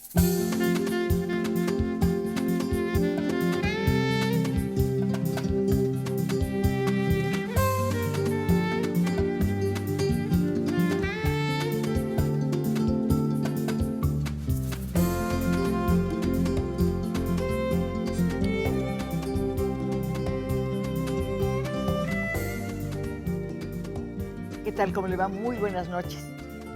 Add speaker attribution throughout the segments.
Speaker 1: ¿Qué tal? ¿Cómo le va? Muy buenas noches.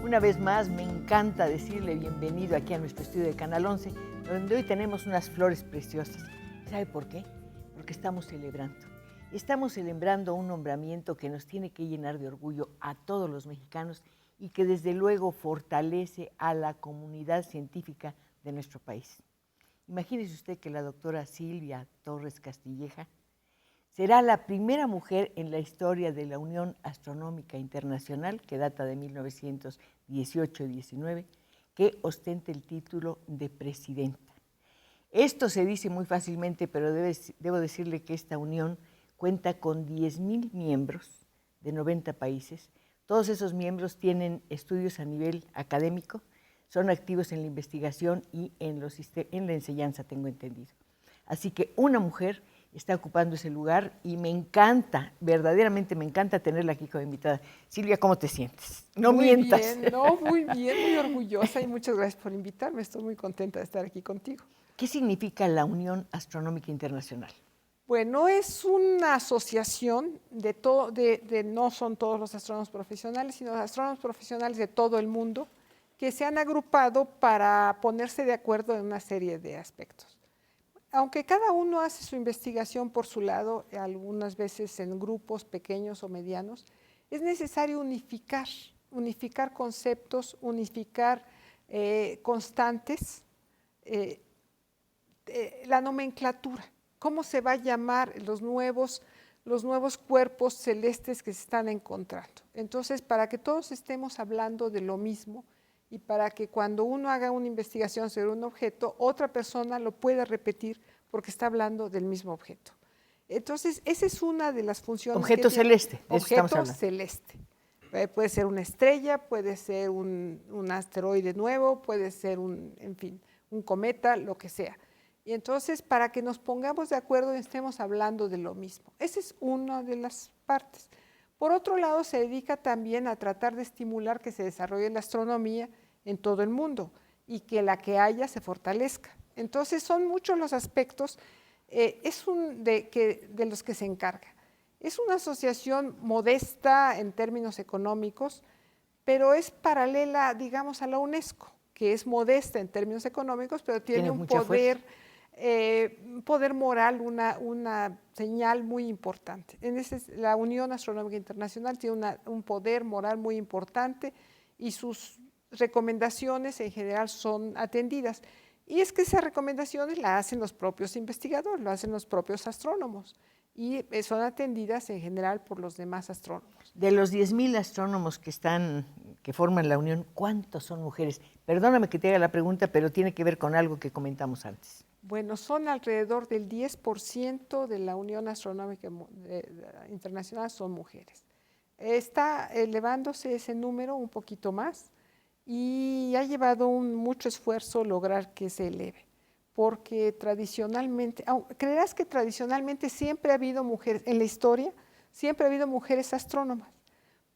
Speaker 1: Una vez más, me encanta decirle bienvenido aquí a nuestro estudio de Canal 11, donde hoy tenemos unas flores preciosas. ¿Sabe por qué? Porque estamos celebrando. Estamos celebrando un nombramiento que nos tiene que llenar de orgullo a todos los mexicanos y que desde luego fortalece a la comunidad científica de nuestro país. Imagínese usted que la doctora Silvia Torres Castilleja será la primera mujer en la historia de la Unión Astronómica Internacional, que data de 1918-19, que ostente el título de presidenta. Esto se dice muy fácilmente, pero debo decirle que esta unión cuenta con 10,000 miembros de 90 países. Todos esos miembros tienen estudios a nivel académico, son activos en la investigación y en la enseñanza, tengo entendido. Así que una mujer está ocupando ese lugar y me encanta, verdaderamente me encanta tenerla aquí como invitada. Silvia, ¿cómo te sientes? No mientas.
Speaker 2: Bien, no, muy bien, muy orgullosa y muchas gracias por invitarme. Estoy muy contenta de estar aquí contigo.
Speaker 1: ¿Qué significa la Unión Astronómica Internacional?
Speaker 2: Bueno, es una asociación no son todos los astrónomos profesionales, sino astrónomos profesionales de todo el mundo que se han agrupado para ponerse de acuerdo en una serie de aspectos. Aunque cada uno hace su investigación por su lado, algunas veces en grupos pequeños o medianos, es necesario unificar conceptos, unificar constantes, la nomenclatura, cómo se va a llamar los nuevos cuerpos celestes que se están encontrando. Entonces, para que todos estemos hablando de lo mismo, y para que cuando uno haga una investigación sobre un objeto, otra persona lo pueda repetir porque está hablando del mismo objeto. Entonces, esa es una de las funciones.
Speaker 1: Objeto celeste, de eso estamos
Speaker 2: objeto
Speaker 1: hablando.
Speaker 2: celeste. Puede ser una estrella, puede ser un asteroide nuevo, puede ser un cometa, lo que sea. Y entonces, para que nos pongamos de acuerdo y estemos hablando de lo mismo. Esa es una de las partes. Por otro lado, se dedica también a tratar de estimular que se desarrolle la astronomía en todo el mundo y que la que haya se fortalezca. Entonces, son muchos los aspectos de los que se encarga. Es una asociación modesta en términos económicos, pero es paralela, digamos, a la UNESCO, que es modesta en términos económicos, pero tiene un poder moral, una señal muy importante. La Unión Astronómica Internacional tiene un poder moral muy importante y sus recomendaciones en general son atendidas. Y es que esas recomendaciones las hacen los propios investigadores, lo hacen los propios astrónomos y son atendidas en general por los demás astrónomos.
Speaker 1: De los 10,000 astrónomos que forman la Unión, ¿cuántos son mujeres? Perdóname que te haga la pregunta, pero tiene que ver con algo que comentamos antes.
Speaker 2: Bueno, son alrededor del 10% de la Unión Astronómica Internacional son mujeres. Está elevándose ese número un poquito más y ha llevado mucho esfuerzo lograr que se eleve, porque tradicionalmente, creerás que tradicionalmente siempre ha habido mujeres, en la historia siempre ha habido mujeres astrónomas,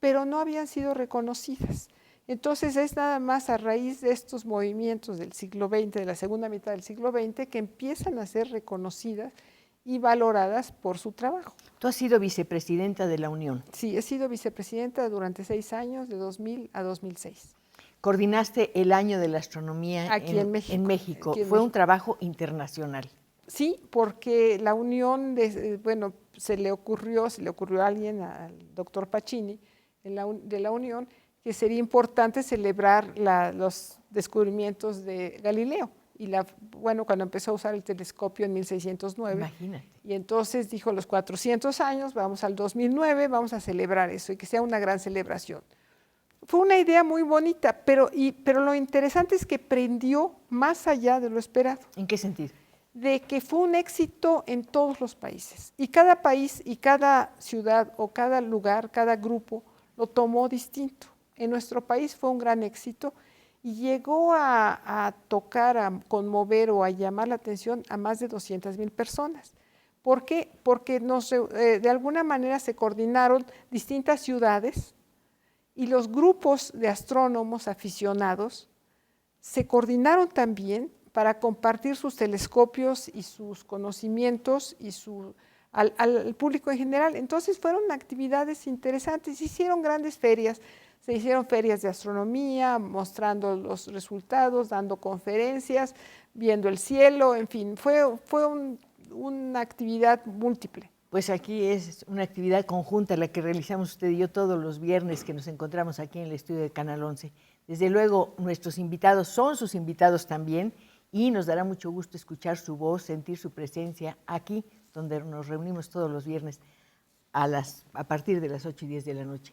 Speaker 2: pero no habían sido reconocidas. Entonces es nada más a raíz de estos movimientos del siglo XX, de la segunda mitad del siglo XX, que empiezan a ser reconocidas y valoradas por su trabajo.
Speaker 1: Tú has sido vicepresidenta de la Unión.
Speaker 2: Sí, he sido vicepresidenta durante 6 años, de 2000 a 2006.
Speaker 1: Coordinaste el Año de la Astronomía
Speaker 2: aquí en México.
Speaker 1: Fue un trabajo internacional.
Speaker 2: Sí, porque la Unión, se le ocurrió a alguien, al doctor Pacini, de la Unión, que sería importante celebrar los descubrimientos de Galileo. Y cuando empezó a usar el telescopio en 1609.
Speaker 1: Imagínate.
Speaker 2: Y entonces dijo, los 400 años, vamos al 2009, vamos a celebrar eso y que sea una gran celebración. Fue una idea muy bonita, pero lo interesante es que prendió más allá de lo esperado.
Speaker 1: ¿En qué sentido?
Speaker 2: De que fue un éxito en todos los países. Y cada país y cada ciudad o cada lugar, cada grupo, lo tomó distinto. En nuestro país fue un gran éxito y llegó a tocar, a conmover o a llamar la atención a más de 200,000 personas. ¿Por qué? Porque de alguna manera se coordinaron distintas ciudades y los grupos de astrónomos aficionados se coordinaron también para compartir sus telescopios y sus conocimientos y al público en general. Entonces fueron actividades interesantes, se hicieron grandes ferias, se hicieron ferias de astronomía, mostrando los resultados, dando conferencias, viendo el cielo, en fin, fue una actividad múltiple.
Speaker 1: Pues aquí es una actividad conjunta la que realizamos usted y yo todos los viernes que nos encontramos aquí en el estudio de Canal 11. Desde luego, nuestros invitados son sus invitados también y nos dará mucho gusto escuchar su voz, sentir su presencia aquí, donde nos reunimos todos los viernes a partir de las 8:10 de la noche.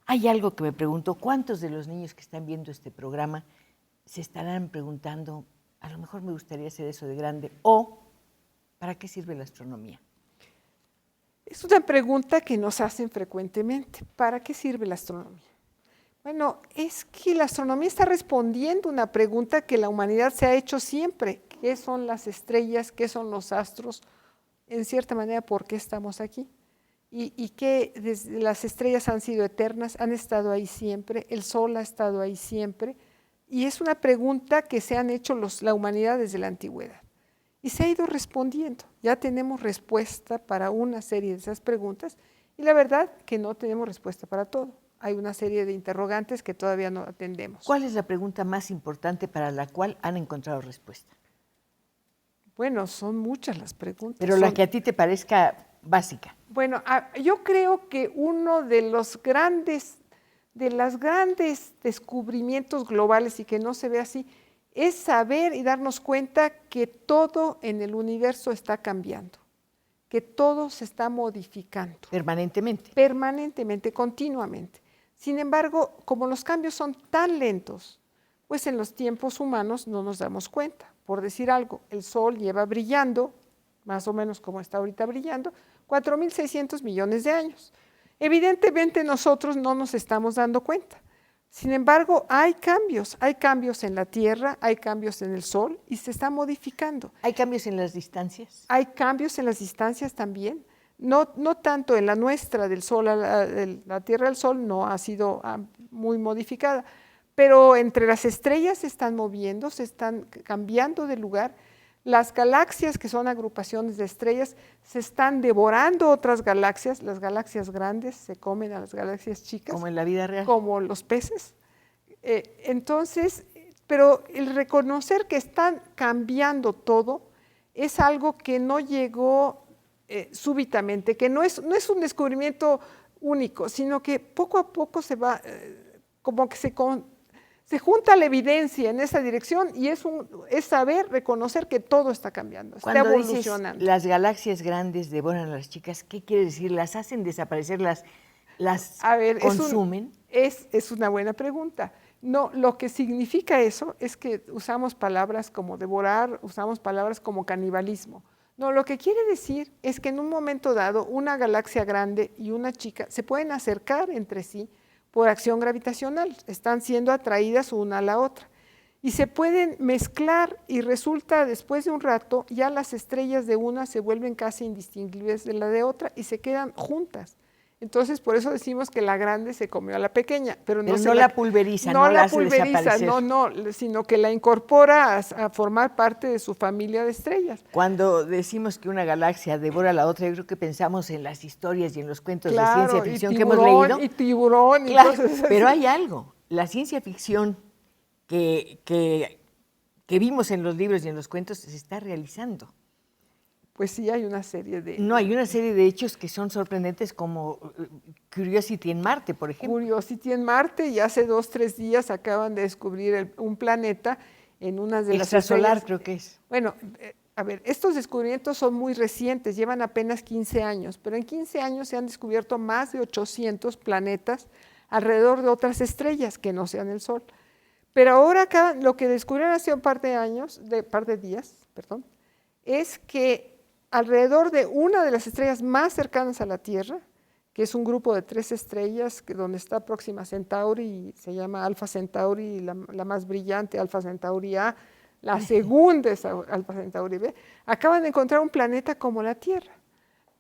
Speaker 1: Hay algo que me pregunto, ¿cuántos de los niños que están viendo este programa se estarán preguntando, a lo mejor me gustaría hacer eso de grande, o ¿para qué sirve la astronomía?
Speaker 2: Es una pregunta que nos hacen frecuentemente. ¿Para qué sirve la astronomía? Bueno, es que la astronomía está respondiendo a una pregunta que la humanidad se ha hecho siempre. ¿Qué son las estrellas? ¿Qué son los astros? En cierta manera, ¿por qué estamos aquí? Y que las estrellas han sido eternas, han estado ahí siempre, el Sol ha estado ahí siempre, y es una pregunta que se han hecho la humanidad desde la antigüedad. Y se ha ido respondiendo. Ya tenemos respuesta para una serie de esas preguntas y la verdad que no tenemos respuesta para todo. Hay una serie de interrogantes que todavía no atendemos.
Speaker 1: ¿Cuál es la pregunta más importante para la cual han encontrado respuesta?
Speaker 2: Bueno, son muchas las preguntas.
Speaker 1: Pero la que a ti te parezca básica.
Speaker 2: Bueno, yo creo que uno de los grandes descubrimientos globales y que no se ve así, es saber y darnos cuenta que todo en el universo está cambiando, que todo se está modificando.
Speaker 1: Permanentemente.
Speaker 2: Permanentemente, continuamente. Sin embargo, como los cambios son tan lentos, pues en los tiempos humanos no nos damos cuenta. Por decir algo, el Sol lleva brillando, más o menos como está ahorita brillando, 4.600 millones de años. Evidentemente nosotros no nos estamos dando cuenta. Sin embargo, hay cambios en la Tierra, hay cambios en el Sol y se está modificando.
Speaker 1: ¿Hay cambios en las distancias?
Speaker 2: Hay cambios en las distancias también, no tanto en la nuestra del Sol, la Tierra al Sol no ha sido muy modificada, pero entre las estrellas se están moviendo, se están cambiando de lugar. Las galaxias, que son agrupaciones de estrellas, se están devorando otras galaxias. Las galaxias grandes se comen a las galaxias chicas.
Speaker 1: Como en la vida real.
Speaker 2: Como los peces. Entonces, pero el reconocer que están cambiando todo es algo que no llegó súbitamente, que no es un descubrimiento único, sino que poco a poco se va, como que se junta la evidencia en esa dirección y es saber reconocer que todo está cambiando, está evolucionando.
Speaker 1: Dices, las galaxias grandes devoran a las chicas, ¿qué quiere decir? ¿Las hacen desaparecer, las consumen?
Speaker 2: Es una buena pregunta. No, lo que significa eso es que usamos palabras como devorar, usamos palabras como canibalismo. No, lo que quiere decir es que en un momento dado una galaxia grande y una chica se pueden acercar entre sí por acción gravitacional, están siendo atraídas una a la otra y se pueden mezclar y resulta después de un rato ya las estrellas de una se vuelven casi indistinguibles de la de otra y se quedan juntas. Entonces por eso decimos que la grande se comió a la pequeña, pero no
Speaker 1: la pulveriza, no la hace desaparecer.
Speaker 2: No, sino que la incorpora a formar parte de su familia de estrellas.
Speaker 1: Cuando decimos que una galaxia devora a la otra, yo creo que pensamos en las historias y en los cuentos de ciencia ficción que hemos leído.
Speaker 2: Y tiburón y
Speaker 1: cosas
Speaker 2: así.
Speaker 1: Pero hay algo, la ciencia ficción que vimos en los libros y en los cuentos se está realizando.
Speaker 2: Pues sí, hay una serie de...
Speaker 1: No, hay una serie de hechos que son sorprendentes como Curiosity en Marte, por ejemplo.
Speaker 2: Curiosity en Marte, y hace 2 o 3 días acaban de descubrir un planeta en una de las
Speaker 1: extrasolar,
Speaker 2: estrellas.
Speaker 1: creo que es.
Speaker 2: Bueno, a ver, estos descubrimientos son muy recientes, llevan apenas 15 años, pero en 15 años se han descubierto más de 800 planetas alrededor de otras estrellas que no sean el Sol. Pero ahora lo que descubrieron hace un par de días, es que alrededor de una de las estrellas más cercanas a la Tierra, que es un grupo de 3 estrellas, donde está Próxima Centauri, y se llama Alfa Centauri, la más brillante, Alfa Centauri A, la segunda es Alfa Centauri B, acaban de encontrar un planeta como la Tierra,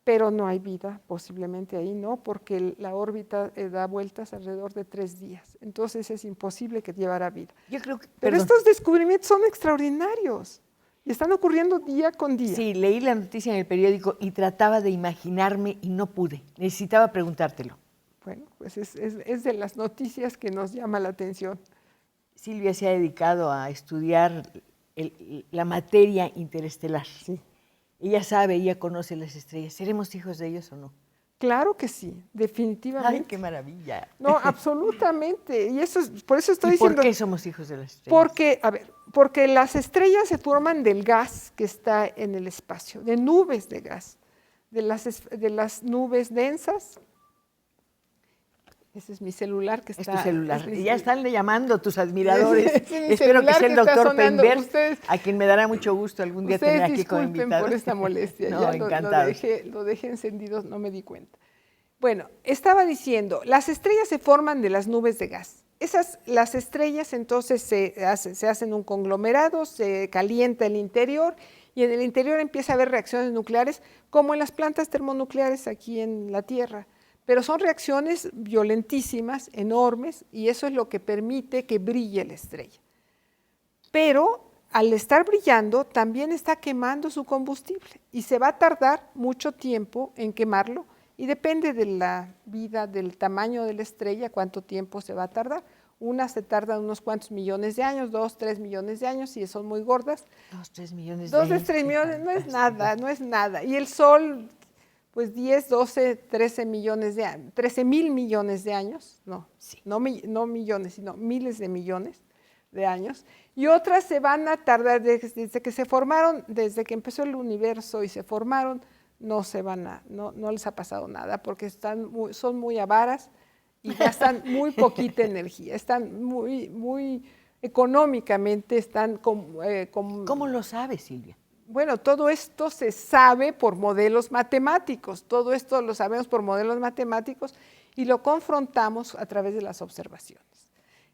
Speaker 2: pero no hay vida posiblemente ahí, ¿no? Porque la órbita da vueltas alrededor de 3 días, entonces es imposible que llevara vida.
Speaker 1: Yo creo que,
Speaker 2: Pero
Speaker 1: perdón.
Speaker 2: estos descubrimientos son extraordinarios y están ocurriendo día con día.
Speaker 1: Sí, leí la noticia en el periódico y trataba de imaginarme y no pude. Necesitaba preguntártelo.
Speaker 2: Bueno, pues es de las noticias que nos llama la atención.
Speaker 1: Silvia se ha dedicado a estudiar la materia interestelar.
Speaker 2: Sí.
Speaker 1: Ella sabe, ella conoce las estrellas. ¿Seremos hijos de ellos o no?
Speaker 2: Claro que sí, definitivamente.
Speaker 1: ¡Ay, qué maravilla!
Speaker 2: No, absolutamente. Y eso por eso estoy
Speaker 1: ¿Y por
Speaker 2: diciendo.
Speaker 1: qué somos hijos de las estrellas?
Speaker 2: Porque las estrellas se forman del gas que está en el espacio, de nubes de gas, de las nubes densas. Ese es mi celular que está.
Speaker 1: Es tu celular.
Speaker 2: Es
Speaker 1: Ya están llamando tus admiradores.
Speaker 2: Es mi
Speaker 1: Espero que
Speaker 2: celular
Speaker 1: sea el
Speaker 2: que está
Speaker 1: doctor
Speaker 2: sonando.
Speaker 1: Peinberg,
Speaker 2: Ustedes-
Speaker 1: a quien me dará mucho gusto algún día tener
Speaker 2: Ustedes
Speaker 1: aquí como
Speaker 2: disculpen
Speaker 1: invitado.
Speaker 2: por esta molestia,
Speaker 1: No,
Speaker 2: ya
Speaker 1: encantados.
Speaker 2: lo dejé encendido, no me di cuenta. Bueno, estaba diciendo, las estrellas se forman de las nubes de gas. Las estrellas entonces se hacen un conglomerado, se calienta el interior y en el interior empieza a haber reacciones nucleares como en las plantas termonucleares aquí en la Tierra. Pero son reacciones violentísimas, enormes, y eso es lo que permite que brille la estrella. Pero al estar brillando, también está quemando su combustible y se va a tardar mucho tiempo en quemarlo y depende de la vida, del tamaño de la estrella, cuánto tiempo se va a tardar. Unas se tardan unos cuantos millones de años, 2, 3 millones de años, y son muy gordas.
Speaker 1: 2, 3 millones
Speaker 2: 2,
Speaker 1: de
Speaker 2: 3 millones no es
Speaker 1: fantástico.
Speaker 2: nada, no es nada. Y el Sol, pues 10, 12, 13 millones de años, 13,000 millones de años, no,
Speaker 1: Sí.
Speaker 2: no millones, sino miles de millones de años. Y otras se van a tardar desde que se formaron, desde que empezó el universo y se formaron, no les ha pasado nada porque son muy avaras y gastan muy poquita energía, están muy económicamente, están
Speaker 1: ¿Cómo lo sabes, Silvia?
Speaker 2: Bueno, todo esto se sabe por modelos matemáticos, todo esto lo sabemos por modelos matemáticos y lo confrontamos a través de las observaciones.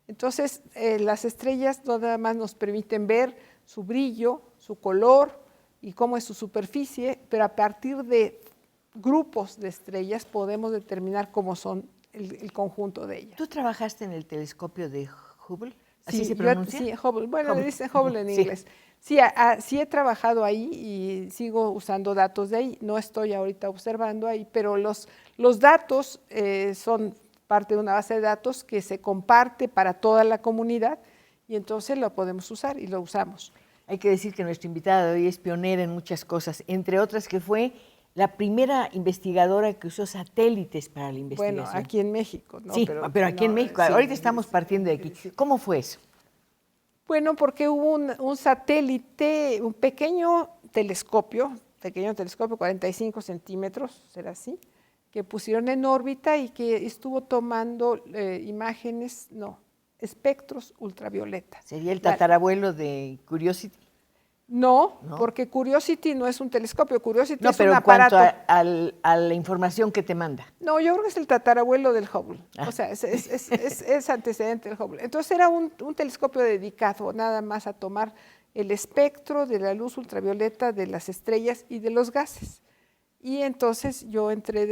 Speaker 2: Entonces, las estrellas no nada más nos permiten ver su brillo, su color y cómo es su superficie, pero a partir de grupos de estrellas podemos determinar cómo son el conjunto de ellas.
Speaker 1: ¿Tú trabajaste en el telescopio de Hubble? ¿Así
Speaker 2: Sí,
Speaker 1: se pronuncia?
Speaker 2: sí, Hubble. Bueno,
Speaker 1: Hubble.
Speaker 2: le dicen Hubble en
Speaker 1: Sí.
Speaker 2: inglés. Sí, sí he trabajado ahí y sigo usando datos de ahí. No estoy ahorita observando ahí, pero los datos son parte de una base de datos que se comparte para toda la comunidad y entonces lo podemos usar y lo usamos.
Speaker 1: Hay que decir que nuestra invitada de hoy es pionera en muchas cosas, entre otras que fue la primera investigadora que usó satélites para la investigación.
Speaker 2: Bueno, aquí en México, ¿no?
Speaker 1: Sí, pero aquí en México.
Speaker 2: sí,
Speaker 1: Ahorita estamos partiendo de aquí.
Speaker 2: sí.
Speaker 1: ¿Cómo fue eso?
Speaker 2: Bueno, porque hubo un satélite, un pequeño telescopio, 45 centímetros, será así, que pusieron en órbita y que estuvo tomando espectros ultravioleta.
Speaker 1: ¿Sería el tatarabuelo de Curiosity?
Speaker 2: No,
Speaker 1: ¿No?
Speaker 2: porque Curiosity no es un telescopio, Curiosity
Speaker 1: No,
Speaker 2: es
Speaker 1: pero
Speaker 2: un
Speaker 1: en cuanto
Speaker 2: aparato.
Speaker 1: a la información que te manda.
Speaker 2: No, yo creo que es el tatarabuelo del Hubble.
Speaker 1: Ah.
Speaker 2: O sea, es antecedente del Hubble. Entonces era un telescopio dedicado nada más a tomar el espectro de la luz ultravioleta de las estrellas y de los gases. Y entonces yo entré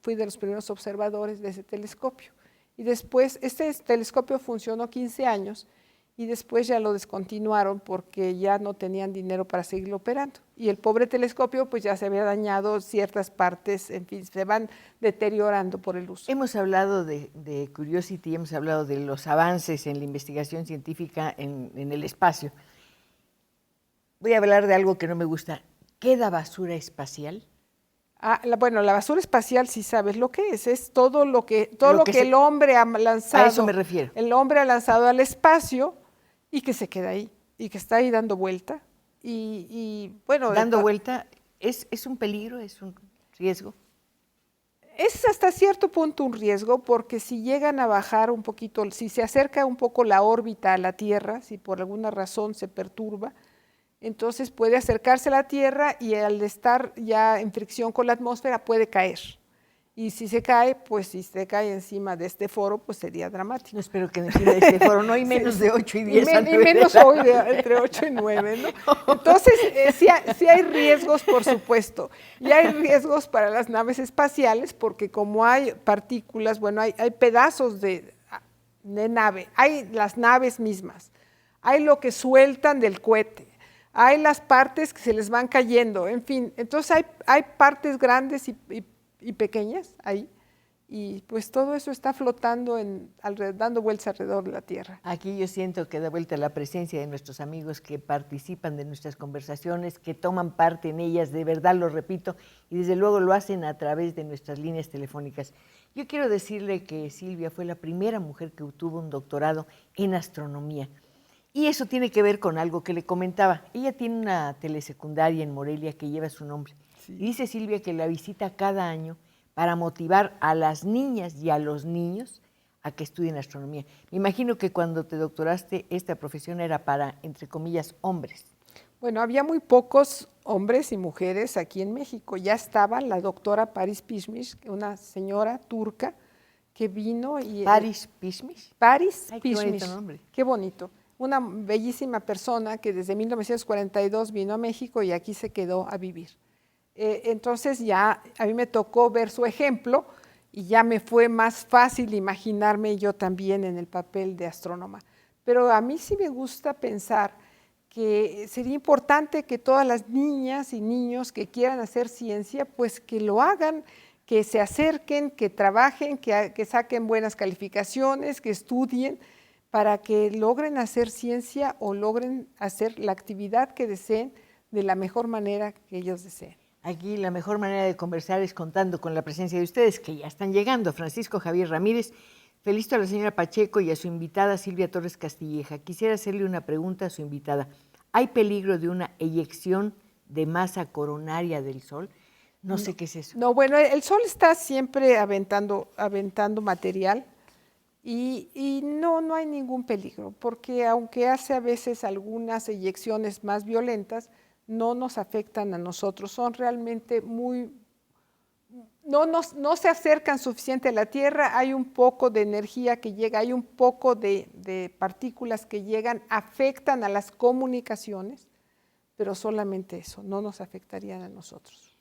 Speaker 2: fui de los primeros observadores de ese telescopio. Y después, este telescopio funcionó 15 años y después ya lo descontinuaron porque ya no tenían dinero para seguirlo operando. Y el pobre telescopio pues ya se había dañado ciertas partes, en fin, se van deteriorando por el uso.
Speaker 1: Hemos hablado de Curiosity, hemos hablado de los avances en la investigación científica en el espacio. Voy a hablar de algo que no me gusta. ¿Queda basura espacial?
Speaker 2: Bueno, la basura espacial sí sabes lo que es todo lo que
Speaker 1: que
Speaker 2: el hombre ha lanzado.
Speaker 1: A eso me refiero.
Speaker 2: El hombre ha lanzado al espacio y que se queda ahí, y que está ahí dando vuelta. Y bueno,
Speaker 1: Dando vuelta, ¿es un peligro, es un riesgo?
Speaker 2: Es hasta cierto punto un riesgo porque si llegan a bajar un poquito, si se acerca un poco la órbita a la Tierra, si por alguna razón se perturba, entonces puede acercarse a la Tierra y al estar ya en fricción con la atmósfera puede caer. Y si se cae, pues si se cae encima de este foro, pues sería dramático.
Speaker 1: No espero que encima de este foro no hay menos de 8 y 10
Speaker 2: y menos hoy, entre 8 y 9, ¿no? Entonces, sí hay riesgos, por supuesto. Y hay riesgos para las naves espaciales, porque como hay partículas, bueno, hay pedazos de nave, hay las naves mismas, hay lo que sueltan del cohete, hay las partes que se les van cayendo, en fin. Entonces, hay partes grandes y pequeñas ahí, y pues todo eso está flotando, dando vueltas alrededor de la Tierra.
Speaker 1: Aquí yo siento que da vuelta la presencia de nuestros amigos que participan de nuestras conversaciones, que toman parte en ellas, de verdad lo repito, y desde luego lo hacen a través de nuestras líneas telefónicas. Yo quiero decirle que Silvia fue la primera mujer que obtuvo un doctorado en astronomía, y eso tiene que ver con algo que le comentaba. Ella tiene una telesecundaria en Morelia que lleva su nombre. Sí. Y dice Silvia que la visita cada año para motivar a las niñas y a los niños a que estudien astronomía. Me imagino que cuando te doctoraste, esta profesión era para, entre comillas, hombres.
Speaker 2: Bueno, había muy pocos hombres y mujeres aquí en México. Ya estaba la doctora Paris Pişmiş, una señora turca que vino y...
Speaker 1: ¿Paris Pişmiş?
Speaker 2: Paris
Speaker 1: Ay,
Speaker 2: Pişmiş.
Speaker 1: qué bonito nombre.
Speaker 2: Qué bonito. Una bellísima persona que desde 1942 vino a México y aquí se quedó a vivir. Entonces ya a mí me tocó ver su ejemplo y ya me fue más fácil imaginarme yo también en el papel de astrónoma. Pero a mí sí me gusta pensar que sería importante que todas las niñas y niños que quieran hacer ciencia, pues que lo hagan, que se acerquen, que trabajen, que saquen buenas calificaciones, que estudien, para que logren hacer ciencia o logren hacer la actividad que deseen de la mejor manera que ellos deseen.
Speaker 1: Aquí la mejor manera de conversar es contando con la presencia de ustedes, que ya están llegando. Francisco Javier Ramírez, felicito a la señora Pacheco y a su invitada Silvia Torres Castilleja. Quisiera hacerle una pregunta a su invitada. ¿Hay peligro de una eyección de masa coronaria del Sol? No sé qué es eso.
Speaker 2: No, bueno, el Sol está siempre aventando material y no hay ningún peligro, porque aunque hace a veces algunas eyecciones más violentas, no nos afectan a nosotros, son realmente no se acercan suficiente a la Tierra, hay un poco de energía que llega, hay un poco de partículas que llegan, afectan a las comunicaciones, pero solamente eso, no nos afectarían a nosotros.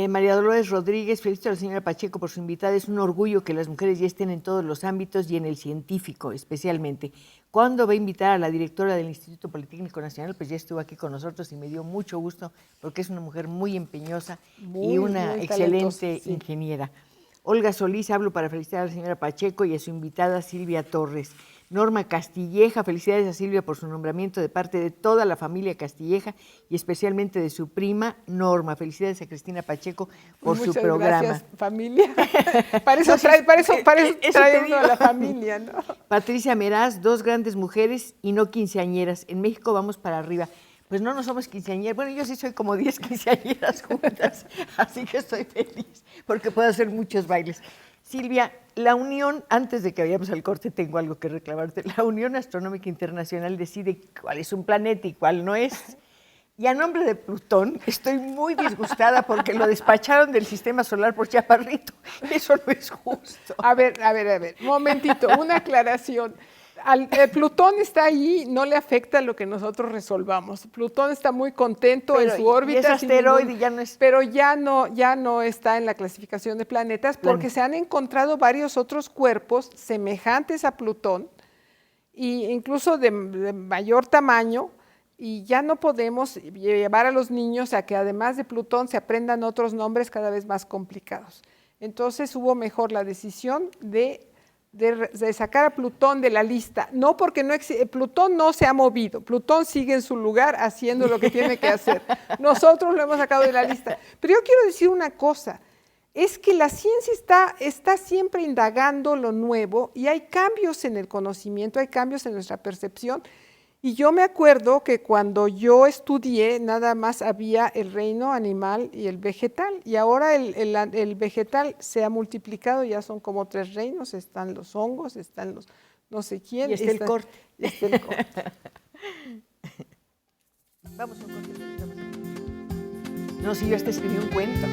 Speaker 1: María Dolores Rodríguez, felicito a la señora Pacheco por su invitada. Es un orgullo que las mujeres ya estén en todos los ámbitos y en el científico especialmente. ¿Cuándo va a invitar a la directora del Instituto Politécnico Nacional? Pues ya estuvo aquí con nosotros y me dio mucho gusto porque es una mujer muy empeñosa y una excelente ingeniera. Olga Solís, hablo para felicitar a la señora Pacheco y a su invitada Silvia Torres. Norma Castilleja, felicidades a Silvia por su nombramiento de parte de toda la familia Castilleja y especialmente de su prima Norma. Felicidades a Cristina Pacheco por su programa.
Speaker 2: Muchas gracias, familia. Para eso trae uno a la familia, ¿no?
Speaker 1: Patricia Meraz, 2 grandes mujeres y no quinceañeras. En México vamos para arriba. Pues no somos quinceañeras. Bueno, yo sí soy como 10 quinceañeras juntas, así que estoy feliz porque puedo hacer muchos bailes. Silvia, la Unión, antes de que vayamos al corte, tengo algo que reclamarte. La Unión Astronómica Internacional decide cuál es un planeta y cuál no es. Y a nombre de Plutón, estoy muy disgustada porque lo despacharon del sistema solar por chaparrito. Eso no es justo.
Speaker 2: A ver, un momentito, una aclaración. Plutón está ahí, no le afecta lo que nosotros resolvamos. Plutón está muy contento en su órbita.
Speaker 1: Y es asteroide, ya no es...
Speaker 2: Pero ya no está en la clasificación de planetas porque se han encontrado varios otros cuerpos semejantes a Plutón e incluso de mayor tamaño, y ya no podemos llevar a los niños a que además de Plutón se aprendan otros nombres cada vez más complicados. Entonces hubo mejor la decisión de sacar a Plutón de la lista, no porque Plutón no se ha movido, Plutón sigue en su lugar haciendo lo que tiene que hacer. Nosotros lo hemos sacado de la lista. Pero yo quiero decir una cosa, es que la ciencia está siempre indagando lo nuevo y hay cambios en el conocimiento, hay cambios en nuestra percepción. Y yo me acuerdo que cuando yo estudié nada más había el reino animal y el vegetal, y ahora el vegetal se ha multiplicado, ya son como 3 reinos, están los hongos, están los no sé quién.
Speaker 1: Y está el corte.
Speaker 2: Está el corte.
Speaker 1: Vamos a un corte. No, si yo hasta escribí un cuento.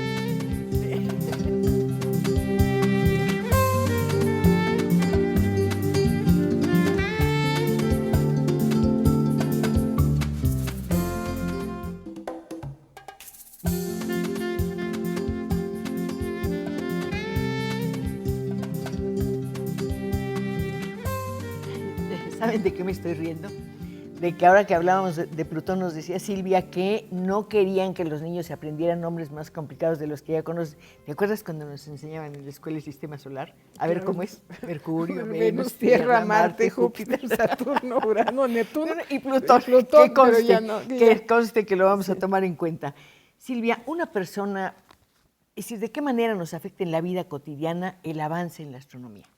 Speaker 1: ¿Saben de qué me estoy riendo? De que ahora que hablábamos de Plutón nos decía Silvia que no querían que los niños se aprendieran nombres más complicados de los que ya conocen. ¿Te acuerdas cuando nos enseñaban en la escuela el sistema solar? A ver cómo es. Mercurio, Venus,
Speaker 2: Tierra, Marte, Júpiter, Saturno, Urano, Neptuno
Speaker 1: y Plutón. Que conste, que conste que lo vamos a tomar en cuenta. Silvia, una persona, es decir, ¿de qué manera nos afecta en la vida cotidiana el avance en la astronomía?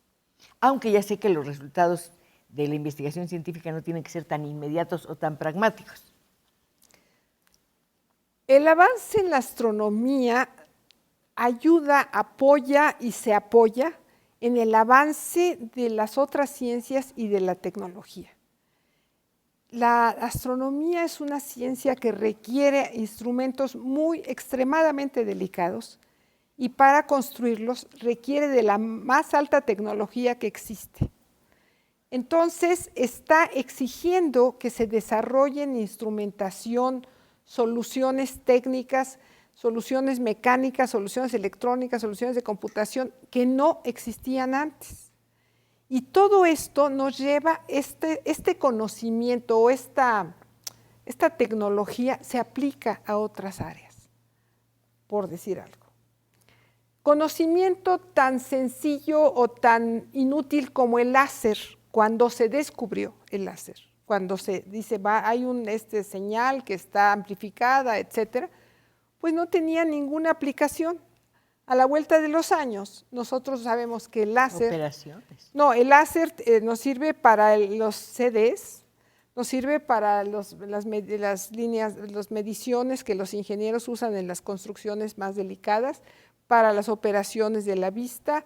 Speaker 1: Aunque ya sé que los resultados de la investigación científica no tienen que ser tan inmediatos o tan pragmáticos.
Speaker 2: El avance en la astronomía ayuda, apoya y se apoya en el avance de las otras ciencias y de la tecnología. La astronomía es una ciencia que requiere instrumentos muy extremadamente delicados y para construirlos requiere de la más alta tecnología que existe. Entonces, está exigiendo que se desarrollen instrumentación, soluciones técnicas, soluciones mecánicas, soluciones electrónicas, soluciones de computación que no existían antes. Y todo esto nos lleva, este conocimiento o esta tecnología se aplica a otras áreas, por decir algo. Conocimiento tan sencillo o tan inútil como el láser, cuando se descubrió el láser, cuando se dice, hay un señal que está amplificada, etcétera, pues no tenía ninguna aplicación. A la vuelta de los años, nosotros sabemos que el láser...
Speaker 1: Operaciones.
Speaker 2: No, el láser nos sirve para los CDs, nos sirve para las líneas, las mediciones que los ingenieros usan en las construcciones más delicadas, para las operaciones de la vista,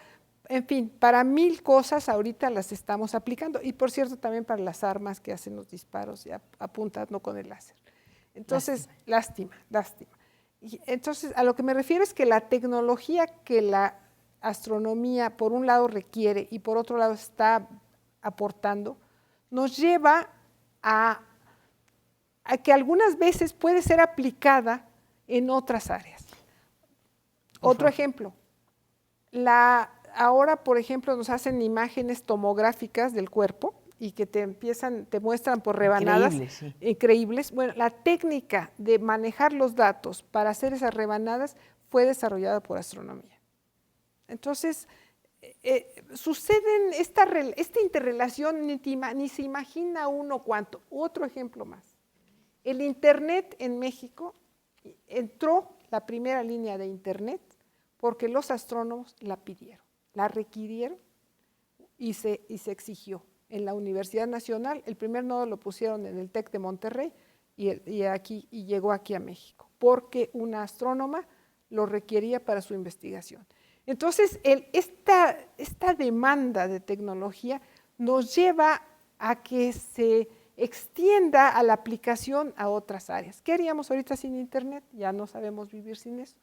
Speaker 2: en fin, para 1000 cosas ahorita las estamos aplicando. Y por cierto, también para las armas que hacen los disparos y apuntando con el láser. Entonces, lástima. Y entonces, a lo que me refiero es que la tecnología que la astronomía, por un lado, requiere y por otro lado está aportando, nos lleva a que algunas veces puede ser aplicada en otras áreas. Otro ejemplo, ahora, por ejemplo, nos hacen imágenes tomográficas del cuerpo y que te muestran por rebanadas increíbles. Bueno, la técnica de manejar los datos para hacer esas rebanadas fue desarrollada por astronomía. Entonces, suceden esta interrelación, ni se imagina uno cuánto. Otro ejemplo más. El Internet en México entró la primera línea de Internet porque los astrónomos la pidieron, la requirieron y se exigió. En la Universidad Nacional, el primer nodo lo pusieron en el TEC de Monterrey y llegó aquí a México, porque una astrónoma lo requería para su investigación. Entonces, esta demanda de tecnología nos lleva a que se extienda a la aplicación a otras áreas. ¿Qué haríamos ahorita sin Internet? Ya no sabemos vivir sin eso.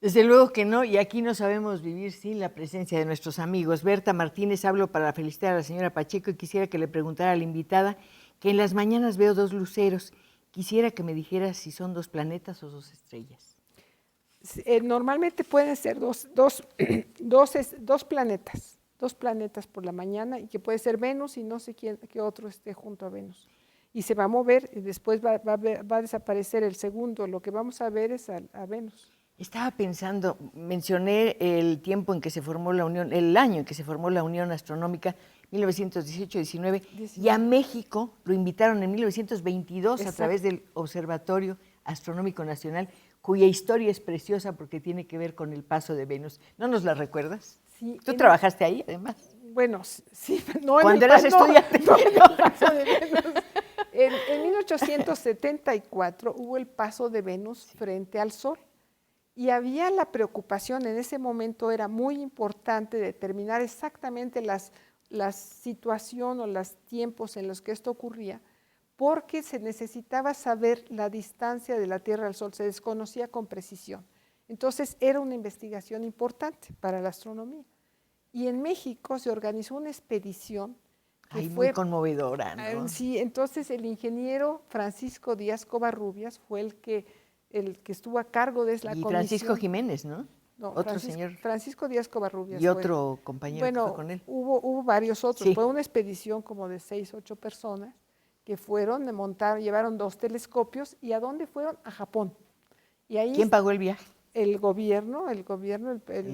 Speaker 1: Desde luego que no, y aquí no sabemos vivir sin la presencia de nuestros amigos. Berta Martínez, hablo para felicitar a la señora Pacheco y quisiera que le preguntara a la invitada que en las mañanas veo 2 luceros. Quisiera que me dijera si son 2 planetas o 2 estrellas.
Speaker 2: Normalmente pueden ser dos planetas por la mañana y que puede ser Venus y no sé qué otro esté junto a Venus. Y se va a mover y después va a desaparecer el segundo. Lo que vamos a ver es a Venus.
Speaker 1: Estaba pensando, mencioné el tiempo en que se formó la Unión, el año en que se formó la Unión Astronómica, 1918-19, y a México lo invitaron en 1922 a través del Observatorio Astronómico Nacional, cuya historia es preciosa porque tiene que ver con el paso de Venus. ¿No nos la recuerdas? Sí. ¿Tú trabajaste ahí, además?
Speaker 2: Bueno, sí. No,
Speaker 1: cuando eras estudiante.
Speaker 2: No, en el paso de Venus. En 1874 hubo el paso de Venus frente al Sol. Y había la preocupación, en ese momento era muy importante determinar exactamente la situación o los tiempos en los que esto ocurría, porque se necesitaba saber la distancia de la Tierra al Sol, se desconocía con precisión. Entonces era una investigación importante para la astronomía. Y en México se organizó una expedición que fue
Speaker 1: muy conmovedora, ¿no?
Speaker 2: Sí, entonces el ingeniero Francisco Díaz Covarrubias fue el que estuvo a cargo de la comisión.
Speaker 1: Y Francisco Jiménez, ¿no?
Speaker 2: No,
Speaker 1: otro señor.
Speaker 2: Francisco Díaz Covarrubias
Speaker 1: Y
Speaker 2: fue.
Speaker 1: otro compañero que fue
Speaker 2: Bueno,
Speaker 1: con él.
Speaker 2: hubo varios otros.
Speaker 1: Sí.
Speaker 2: Fue una expedición como de 6, 8 personas que fueron, llevaron 2 telescopios. ¿Y a dónde fueron? A Japón. Y ahí
Speaker 1: ¿Quién pagó el viaje?
Speaker 2: el gobierno, el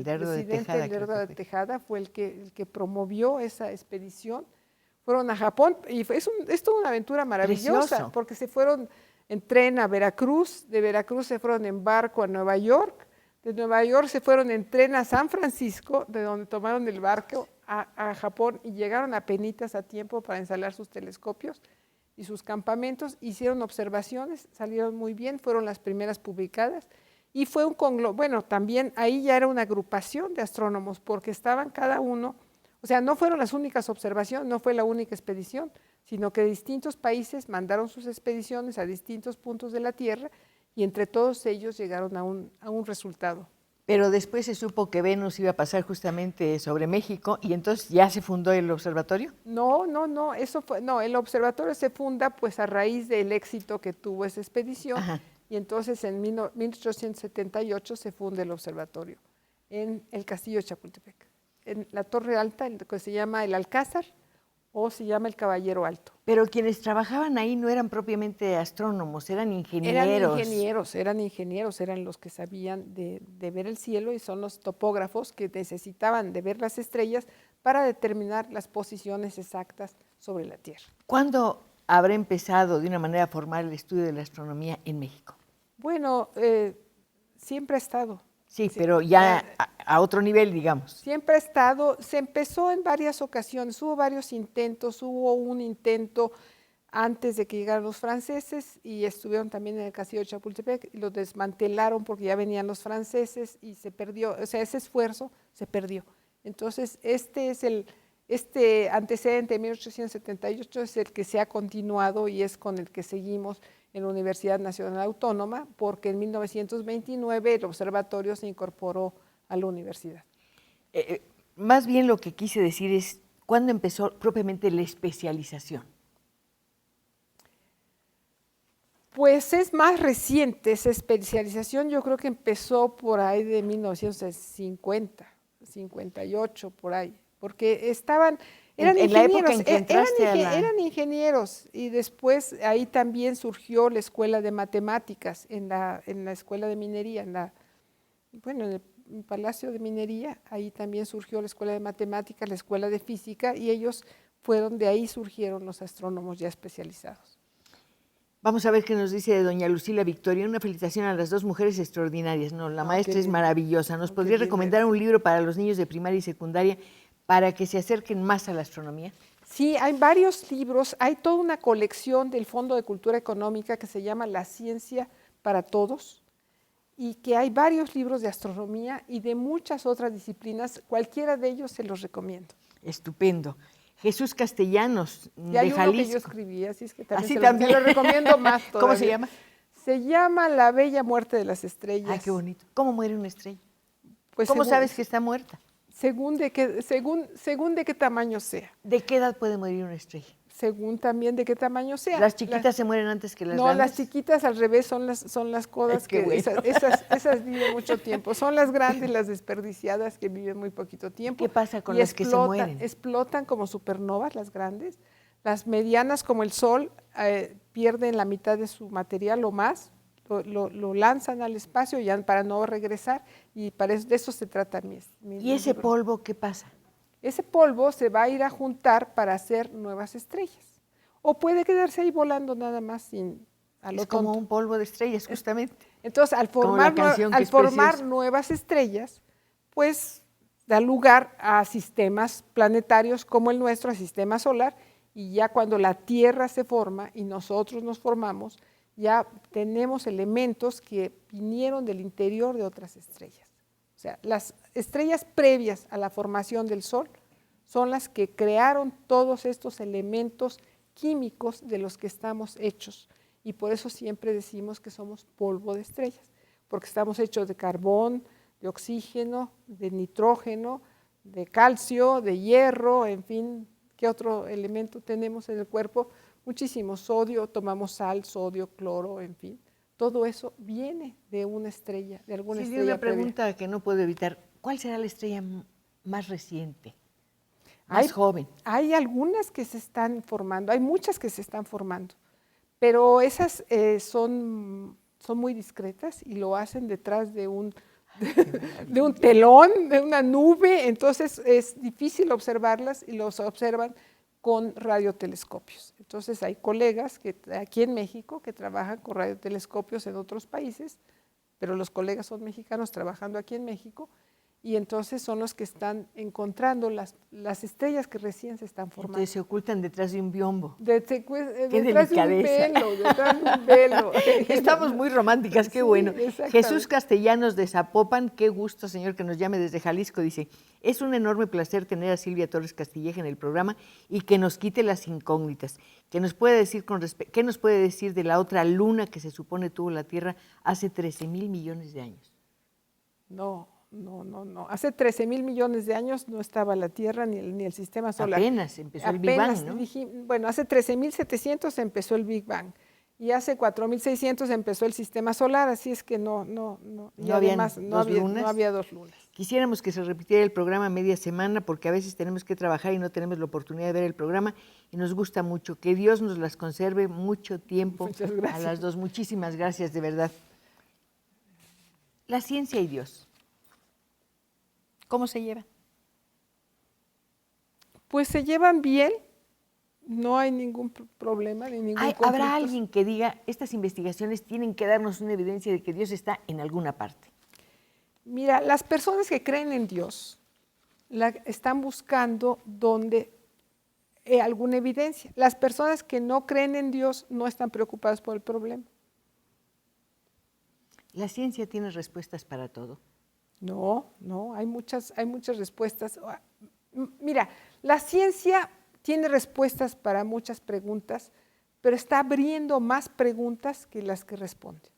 Speaker 1: Lerdo de
Speaker 2: presidente
Speaker 1: Tejada, creo
Speaker 2: Lerdo
Speaker 1: que
Speaker 2: de
Speaker 1: fue.
Speaker 2: Tejada fue el que promovió esa expedición. Fueron a Japón y es toda una aventura maravillosa,
Speaker 1: Precioso.
Speaker 2: porque se fueron en tren a Veracruz, de Veracruz se fueron en barco a Nueva York, de Nueva York se fueron en tren a San Francisco, de donde tomaron el barco a Japón y llegaron apenitas a tiempo para instalar sus telescopios y sus campamentos, hicieron observaciones, salieron muy bien, fueron las primeras publicadas. Y fue bueno, también ahí ya era una agrupación de astrónomos, porque estaban cada uno, o sea, no fueron las únicas observaciones, no fue la única expedición, sino que distintos países mandaron sus expediciones a distintos puntos de la Tierra y entre todos ellos llegaron a un resultado.
Speaker 1: Pero después se supo que Venus iba a pasar justamente sobre México y entonces ya se fundó el observatorio.
Speaker 2: No, el observatorio se funda pues a raíz del éxito que tuvo esa expedición.
Speaker 1: Ajá.
Speaker 2: Y entonces en 1878 se funda el observatorio en el castillo de Chapultepec, en la Torre Alta, que se llama el Alcázar o se llama el Caballero Alto.
Speaker 1: Pero quienes trabajaban ahí no eran propiamente astrónomos, eran ingenieros.
Speaker 2: Eran ingenieros, eran los que sabían de ver el cielo y son los topógrafos que necesitaban de ver las estrellas para determinar las posiciones exactas sobre la Tierra.
Speaker 1: ¿Cuándo habrá empezado de una manera formal el estudio de la astronomía en México?
Speaker 2: Bueno, siempre ha estado.
Speaker 1: Sí, pero ya a otro nivel, digamos.
Speaker 2: Siempre ha estado, se empezó en varias ocasiones, hubo varios intentos, hubo un intento antes de que llegaran los franceses y estuvieron también en el castillo de Chapultepec y lo desmantelaron porque ya venían los franceses y se perdió, o sea, ese esfuerzo se perdió. Entonces, este antecedente de 1878 es el que se ha continuado y es con el que seguimos en la Universidad Nacional Autónoma, porque en 1929 el observatorio se incorporó a la universidad.
Speaker 1: Más bien lo que quise decir es, ¿cuándo empezó propiamente la especialización?
Speaker 2: Pues es más reciente esa especialización, yo creo que empezó por ahí de 1950, 58, por ahí, porque eran
Speaker 1: en
Speaker 2: ingenieros,
Speaker 1: la época en que entraste
Speaker 2: eran ingenieros y después ahí también surgió la escuela de matemáticas en la escuela de minería, en el Palacio de Minería, ahí también surgió la escuela de matemáticas, la escuela de física y de ahí surgieron los astrónomos ya especializados.
Speaker 1: Vamos a ver qué nos dice doña Lucila Victoria. Una felicitación a las dos mujeres extraordinarias. No, la maestra es maravillosa. ¿Nos podría recomendar un libro para los niños de primaria y secundaria para que se acerquen más a la astronomía?
Speaker 2: Sí, hay varios libros. Hay toda una colección del Fondo de Cultura Económica que se llama La Ciencia para Todos y que hay varios libros de astronomía y de muchas otras disciplinas. Cualquiera de ellos se los recomiendo.
Speaker 1: Estupendo. Jesús Castellanos,
Speaker 2: de Jalisco. Uno que yo escribí, así es que también se lo recomiendo más todavía.
Speaker 1: ¿Cómo se llama?
Speaker 2: Se llama La Bella Muerte de las Estrellas.
Speaker 1: Ay, qué bonito. ¿Cómo muere una estrella?
Speaker 2: Pues
Speaker 1: ¿Cómo sabes que está muerta?
Speaker 2: Según de qué tamaño sea.
Speaker 1: ¿De qué edad puede morir una estrella?
Speaker 2: Según también de qué tamaño sea.
Speaker 1: ¿Las chiquitas se mueren antes que las grandes?
Speaker 2: No, las chiquitas al revés son las codas que bueno. esas viven mucho tiempo. Son las grandes, las desperdiciadas que viven muy poquito tiempo.
Speaker 1: ¿Qué pasa con las que se mueren?
Speaker 2: Explotan como supernovas las grandes. Las medianas como el Sol pierden la mitad de su material o más, lo lanzan al espacio ya para no regresar y de eso se trata mi
Speaker 1: ¿Y ese
Speaker 2: libro.
Speaker 1: polvo qué pasa?
Speaker 2: Ese polvo se va a ir a juntar para hacer nuevas estrellas. O puede quedarse ahí volando nada más
Speaker 1: Es como un polvo de estrellas, justamente.
Speaker 2: Entonces, al formar nuevas estrellas, pues da lugar a sistemas planetarios como el nuestro, a sistema solar, y ya cuando la Tierra se forma y nosotros nos formamos, ya tenemos elementos que vinieron del interior de otras estrellas. O sea, las estrellas previas a la formación del Sol son las que crearon todos estos elementos químicos de los que estamos hechos. Y por eso siempre decimos que somos polvo de estrellas, porque estamos hechos de carbón, de oxígeno, de nitrógeno, de calcio, de hierro, en fin, ¿qué otro elemento tenemos en el cuerpo? Muchísimo sodio, tomamos sal, sodio, cloro, en fin. todo eso viene de una estrella, de alguna
Speaker 1: Sí, de
Speaker 2: estrella
Speaker 1: una
Speaker 2: previa.
Speaker 1: pregunta que no puedo evitar. ¿Cuál será la estrella más reciente, más
Speaker 2: Hay,
Speaker 1: joven?
Speaker 2: hay algunas que se están formando, hay muchas que se están formando, pero esas son muy discretas y lo hacen detrás de de un telón, de una nube, entonces es difícil observarlas y los observan con radiotelescopios. Entonces hay colegas que aquí en México que trabajan con radiotelescopios en otros países, pero los colegas son mexicanos trabajando aquí en México, y entonces son los que están encontrando las estrellas que recién se están formando.
Speaker 1: Entonces se ocultan detrás de un biombo. Qué
Speaker 2: Detrás de un
Speaker 1: delicadeza.
Speaker 2: velo, detrás de un velo.
Speaker 1: Estamos muy románticas, qué
Speaker 2: Sí,
Speaker 1: bueno.
Speaker 2: exactamente.
Speaker 1: Jesús Castellanos de Zapopan, qué gusto, señor, que nos llame desde Jalisco. Dice, es un enorme placer tener a Silvia Torres Castilleja en el programa y que nos quite las incógnitas. ¿Qué nos puede decir de la otra luna que se supone tuvo la Tierra hace 13,000 millones de años?
Speaker 2: No. Hace 13,000 millones de años no estaba la Tierra ni el sistema solar.
Speaker 1: Apenas empezó el Big Bang, ¿no?
Speaker 2: Bueno, hace 13,700 empezó el Big Bang y hace 4,600 empezó el sistema solar, así es que no. Y además no había dos lunas.
Speaker 1: Quisiéramos que se repitiera el programa media semana porque a veces tenemos que trabajar y no tenemos la oportunidad de ver el programa y nos gusta mucho. Que Dios nos las conserve mucho tiempo.
Speaker 2: Muchas gracias.
Speaker 1: A las dos. Muchísimas gracias, de verdad. La ciencia y Dios. ¿Cómo se llevan?
Speaker 2: Pues se llevan bien, no hay ningún problema ni ningún conflicto.
Speaker 1: ¿Habrá alguien que diga, estas investigaciones tienen que darnos una evidencia de que Dios está en alguna parte?
Speaker 2: Mira, las personas que creen en Dios están buscando alguna evidencia. Las personas que no creen en Dios no están preocupadas por el problema.
Speaker 1: ¿La ciencia tiene respuestas para todo?
Speaker 2: No, hay muchas respuestas. Mira, la ciencia tiene respuestas para muchas preguntas, pero está abriendo más preguntas que las que responde.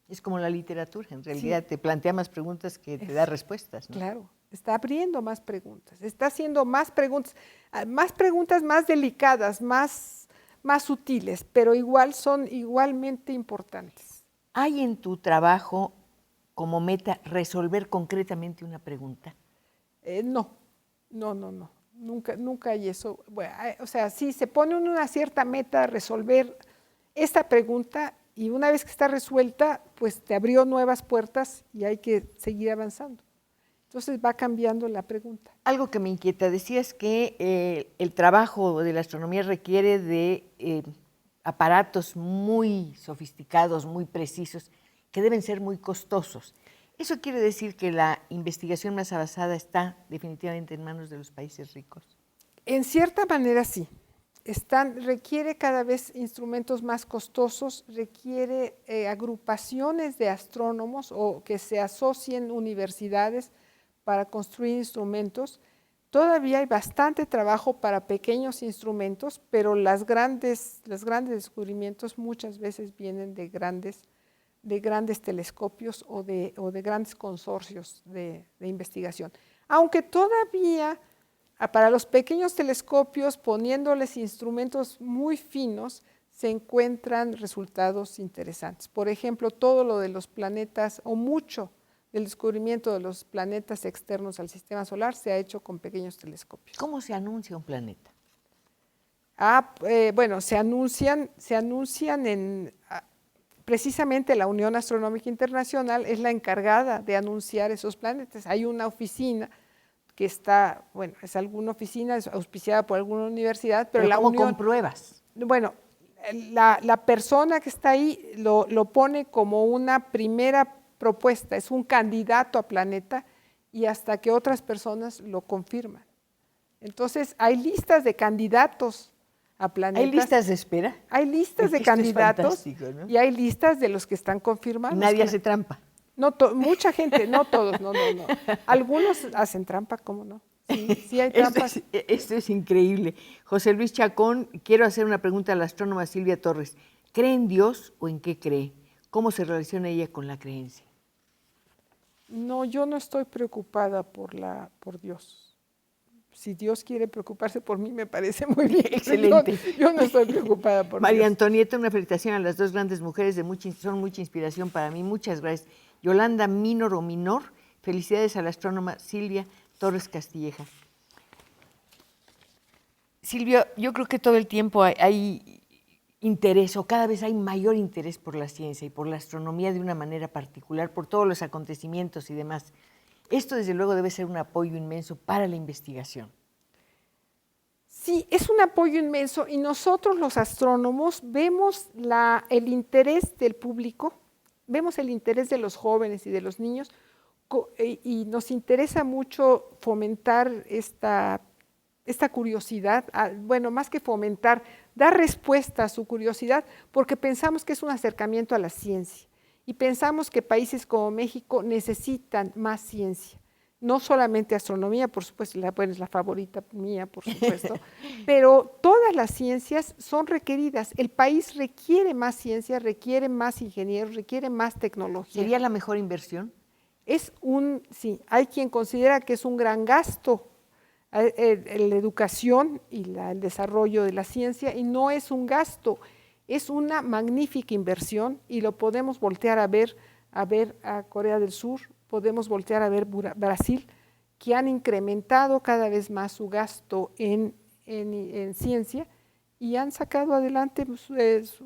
Speaker 1: Es como la literatura, en realidad te plantea más preguntas que te da respuestas, ¿no?
Speaker 2: Claro, está abriendo más preguntas, está haciendo más preguntas más delicadas, más sutiles, pero son igualmente importantes.
Speaker 1: ¿Hay en tu trabajo como meta resolver concretamente una pregunta?
Speaker 2: No. Nunca hay eso. Bueno, o sea, sí, se pone una cierta meta a resolver esta pregunta y una vez que está resuelta, pues te abrió nuevas puertas y hay que seguir avanzando. Entonces va cambiando la pregunta.
Speaker 1: Algo que me inquieta, decías que el trabajo de la astronomía requiere de aparatos muy sofisticados, muy precisos, que deben ser muy costosos. ¿Eso quiere decir que la investigación más avanzada está definitivamente en manos de los países ricos?
Speaker 2: En cierta manera sí. Requiere cada vez instrumentos más costosos, requiere agrupaciones de astrónomos o que se asocien universidades para construir instrumentos. Todavía hay bastante trabajo para pequeños instrumentos, pero los grandes descubrimientos muchas veces vienen de grandes telescopios o de grandes consorcios de investigación. Aunque todavía para los pequeños telescopios, poniéndoles instrumentos muy finos, se encuentran resultados interesantes. Por ejemplo, todo lo de los planetas, o mucho del descubrimiento de los planetas externos al sistema solar, se ha hecho con pequeños telescopios.
Speaker 1: ¿Cómo se anuncia un planeta?
Speaker 2: Bueno, se anuncian precisamente la Unión Astronómica Internacional es la encargada de anunciar esos planetas. Hay una oficina que está, bueno, es alguna oficina, es auspiciada por alguna universidad, pero la
Speaker 1: ¿cómo
Speaker 2: Unión...
Speaker 1: compruebas?
Speaker 2: Bueno, la persona que está ahí lo pone como una primera propuesta, es un candidato a planeta y hasta que otras personas lo confirman. Entonces, hay listas de candidatos a planetas.
Speaker 1: ¿Hay listas de espera?
Speaker 2: Hay listas de candidatos, ¿no? Y hay listas de los que están confirmados.
Speaker 1: Y nadie hace trampa.
Speaker 2: No, mucha gente, no todos, no. Algunos hacen trampa, ¿cómo no? Sí hay trampas.
Speaker 1: Esto es increíble. José Luis Chacón, quiero hacer una pregunta a la astrónoma Silvia Torres. ¿Cree en Dios o en qué cree? ¿Cómo se relaciona ella con la creencia?
Speaker 2: No, yo no estoy preocupada por Dios. si Dios quiere preocuparse por mí, me parece muy bien.
Speaker 1: Excelente.
Speaker 2: Yo no estoy preocupada por
Speaker 1: María
Speaker 2: Dios.
Speaker 1: Antonieta, una felicitación a las dos grandes mujeres, son mucha inspiración para mí. Muchas gracias. Yolanda Minor o Minor, felicidades a la astrónoma Silvia Torres Castilleja. Silvia, yo creo que todo el tiempo hay interés, o cada vez hay mayor interés por la ciencia y por la astronomía de una manera particular, por todos los acontecimientos y demás. Esto, desde luego, debe ser un apoyo inmenso para la investigación.
Speaker 2: Sí, es un apoyo inmenso y nosotros los astrónomos vemos el interés del público, vemos el interés de los jóvenes y de los niños y nos interesa mucho fomentar esta curiosidad, bueno, más que fomentar, dar respuesta a su curiosidad, porque pensamos que es un acercamiento a la ciencia y pensamos que países como México necesitan más ciencia. No solamente astronomía, por supuesto, es la favorita mía, por supuesto, pero todas las ciencias son requeridas. El país requiere más ciencia, requiere más ingenieros, requiere más tecnología.
Speaker 1: ¿Sería la mejor inversión?
Speaker 2: Sí, hay quien considera que es un gran gasto la educación y el desarrollo de la ciencia, y no es un gasto, es una magnífica inversión y lo podemos voltear a ver a Corea del Sur, podemos voltear a ver Brasil, que han incrementado cada vez más su gasto en ciencia y han sacado adelante